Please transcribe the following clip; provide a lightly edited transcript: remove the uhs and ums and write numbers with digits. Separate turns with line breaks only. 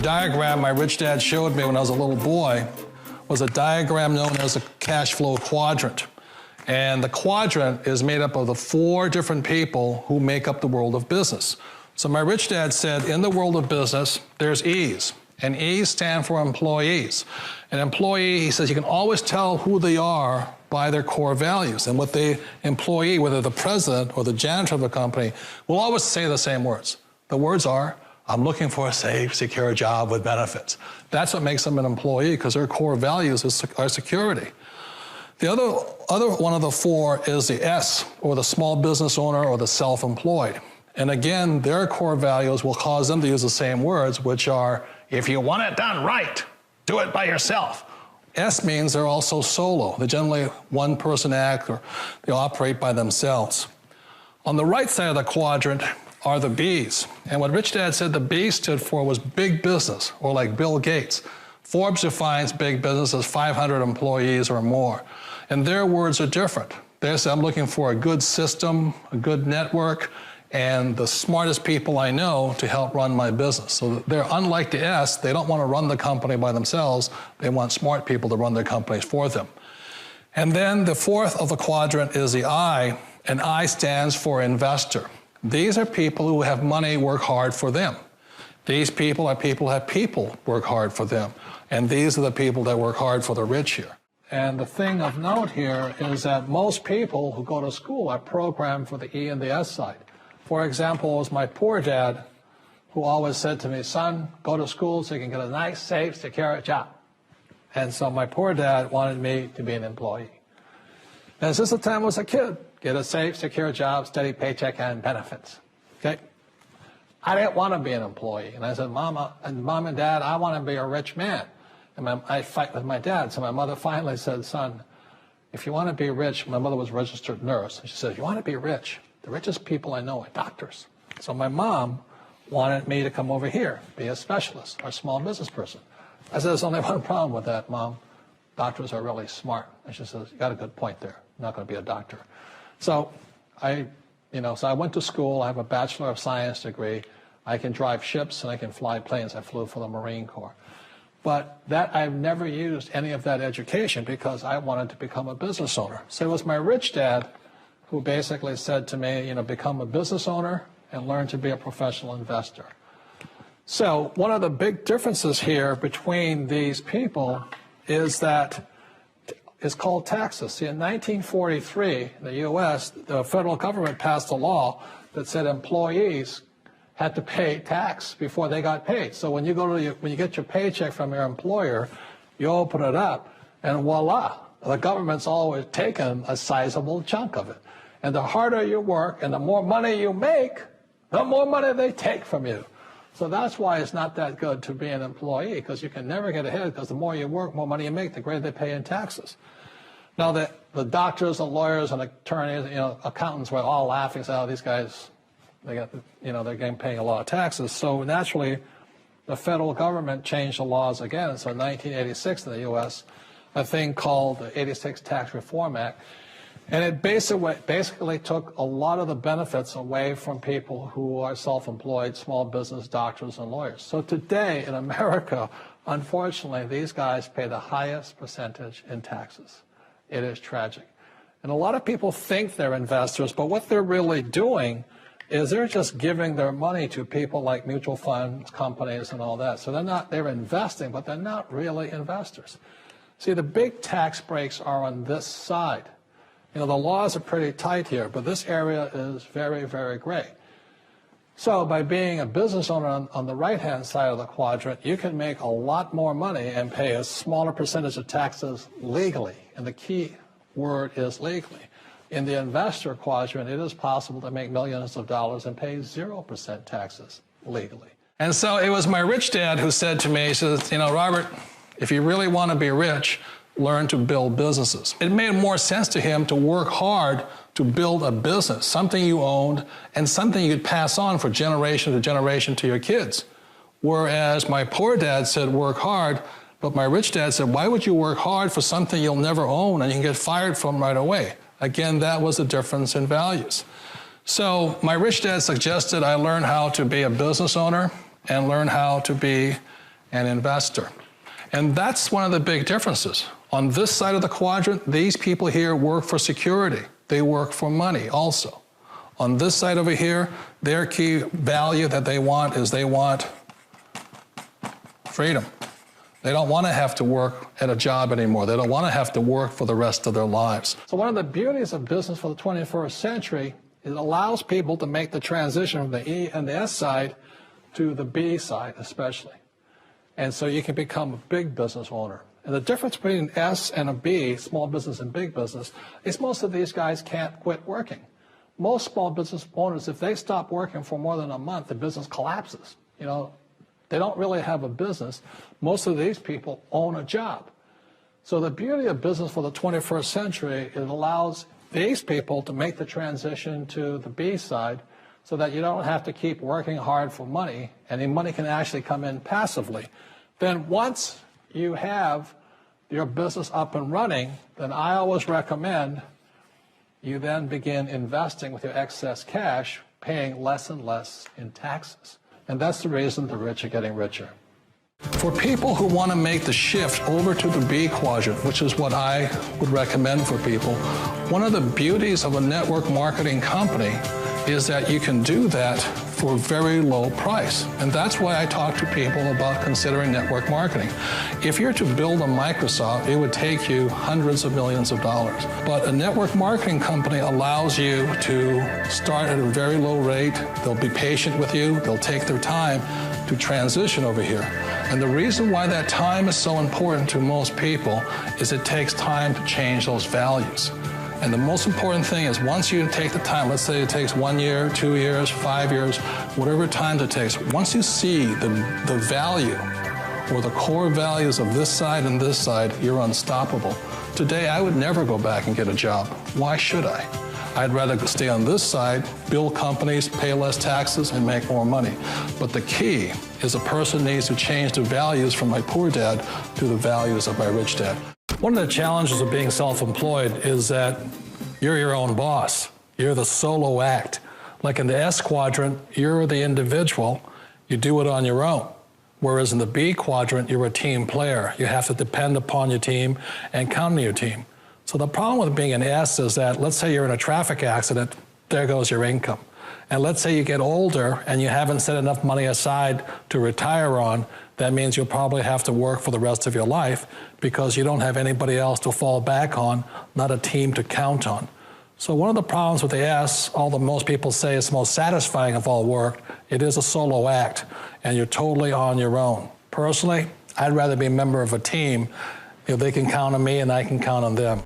diagram my rich dad showed me when I was a little boy was a diagram known as a cash flow quadrant. And the quadrant is made up of the 4 different people who make up the world of business. So my rich dad said, in the world of business, there's E's. And E's stand for employees. An employee, he says, you can always tell who they are by their core values. And what the employee, whether the president or the janitor of the company, will always say the same words. The words are, I'm looking for a safe, secure job with benefits. That's what makes them an employee, because their core values are security. The other one of the 4 is the S, or the small business owner or the self-employed. And again, their core values will cause them to use the same words, which are, if you want it done right, do it by yourself. S means they're also solo. They're generally one-person act, or they operate by themselves. On the right side of the quadrant are the B's. And what Rich Dad said the B stood for was big business, or like Bill Gates. Forbes defines big business as 500 employees or more. And their words are different. They say, I'm looking for a good system, a good network, and the smartest people I know to help run my business. So they're unlike the S. They don't want to run the company by themselves. They want smart people to run their companies for them. And then the 4th of the quadrant is the I, and I stands for investor. These are people who have money work hard for them. These people are people who have people work hard for them. And these are the people that work hard for the rich here. And the thing of note here is that most people who go to school are programmed for the E and the S side. For example, it was my poor dad who always said to me, son, go to school so you can get a nice, safe, secure job. And so my poor dad wanted me to be an employee. And since the time I was a kid, get a safe, secure job, steady paycheck, and benefits. Okay? I didn't want to be an employee. And I said, Mom and Dad, I want to be a rich man. And I fight with my dad. So my mother finally said, son, if you want to be rich, my mother was a registered nurse. And she said, if you want to be rich, the richest people I know are doctors. So my mom wanted me to come over here, be a specialist or a small business person. I said, there's only one problem with that, Mom. Doctors are really smart. And she says, you got a good point there. I'm not going to be a doctor. So I went to school. I have a Bachelor of Science degree. I can drive ships and I can fly planes. I flew for the Marine Corps. But I've never used any of that education because I wanted to become a business owner. So it was my rich dad who basically said to me, become a business owner and learn to be a professional investor. So one of the big differences here between these people is that it's called taxes. See, in 1943, in the U.S., the federal government passed a law that said employees had to pay tax before they got paid. So when you get your paycheck from your employer, you open it up, and voila, the government's always taken a sizable chunk of it. And the harder you work and the more money you make, the more money they take from you. So that's why it's not that good to be an employee, because you can never get ahead, because the more you work, more money you make, the greater they pay in taxes. Now, the doctors, the lawyers, and attorneys, accountants were all laughing, saying, oh, these guys, they're getting paying a lot of taxes. So naturally, the federal government changed the laws again. So in 1986 in the U.S., a thing called the 86 Tax Reform Act, and it basically took a lot of the benefits away from people who are self-employed, small business, doctors, and lawyers. So today in America, unfortunately, these guys pay the highest percentage in taxes. It is tragic. And a lot of people think they're investors, but what they're really doing is they're just giving their money to people like mutual funds, companies, and all that. So they're investing, but they're not really investors. See, the big tax breaks are on this side. The laws are pretty tight here, but this area is very, very gray. So by being a business owner on the right-hand side of the quadrant, you can make a lot more money and pay a smaller percentage of taxes legally. And the key word is legally. In the investor quadrant, it is possible to make millions of dollars and pay 0% taxes legally. And so it was my rich dad who said to me, he says, Robert, if you really want to be rich, learn to build businesses. It made more sense to him to work hard to build a business, something you owned and something you could pass on for generation to generation to your kids. Whereas my poor dad said work hard, but my rich dad said, why would you work hard for something you'll never own and you can get fired from right away? Again, that was the difference in values. So my rich dad suggested I learn how to be a business owner and learn how to be and investor. And that's one of the big differences. On this side of the quadrant, these people here work for security. They work for money also. On this side over here, their key value that they want is they want freedom. They don't want to have to work at a job anymore. They don't want to have to work for the rest of their lives. So one of the beauties of business for the 21st century is it allows people to make the transition from the E and the S side to the B side especially. And so you can become a big business owner. And the difference between an S and a B, small business and big business, is most of these guys can't quit working. Most small business owners, if they stop working for more than a month, the business collapses. You know, they don't really have a business. Most of these people own a job. So the beauty of business for the 21st century, it allows these people to make the transition to the B side so that you don't have to keep working hard for money, and the money can actually come in passively. Then once you have your business up and running, then I always recommend you then begin investing with your excess cash, paying less and less in taxes. And that's the reason the rich are getting richer. For people who want to make the shift over to the B quadrant, which is what I would recommend for people, one of the beauties of a network marketing company is that you can do that for a very low price. And that's why I talk to people about considering network marketing. If you're to build a Microsoft, it would take you hundreds of millions of dollars. But a network marketing company allows you to start at a very low rate. They'll be patient with you. They'll take their time to transition over here. And the reason why that time is so important to most people is it takes time to change those values. And the most important thing is once you take the time, let's say it takes 1 year, 2 years, 5 years, whatever time it takes, once you see the value or the core values of this side and this side, you're unstoppable. Today, I would never go back and get a job. Why should I? I'd rather stay on this side, build companies, pay less taxes, and make more money. But the key is a person needs to change the values from my poor dad to the values of my rich dad. One of the challenges of being self-employed is that you're your own boss. You're the solo act. Like in the S quadrant, you're the individual. You do it on your own. Whereas in the B quadrant, you're a team player. You have to depend upon your team and count on your team. So the problem with being an S is that, let's say you're in a traffic accident, there goes your income. And let's say you get older and you haven't set enough money aside to retire on, that means you'll probably have to work for the rest of your life because you don't have anybody else to fall back on, not a team to count on. So one of the problems with the S, although most people say it's the most satisfying of all work, it is a solo act and you're totally on your own. Personally, I'd rather be a member of a team if they can count on me and I can count on them.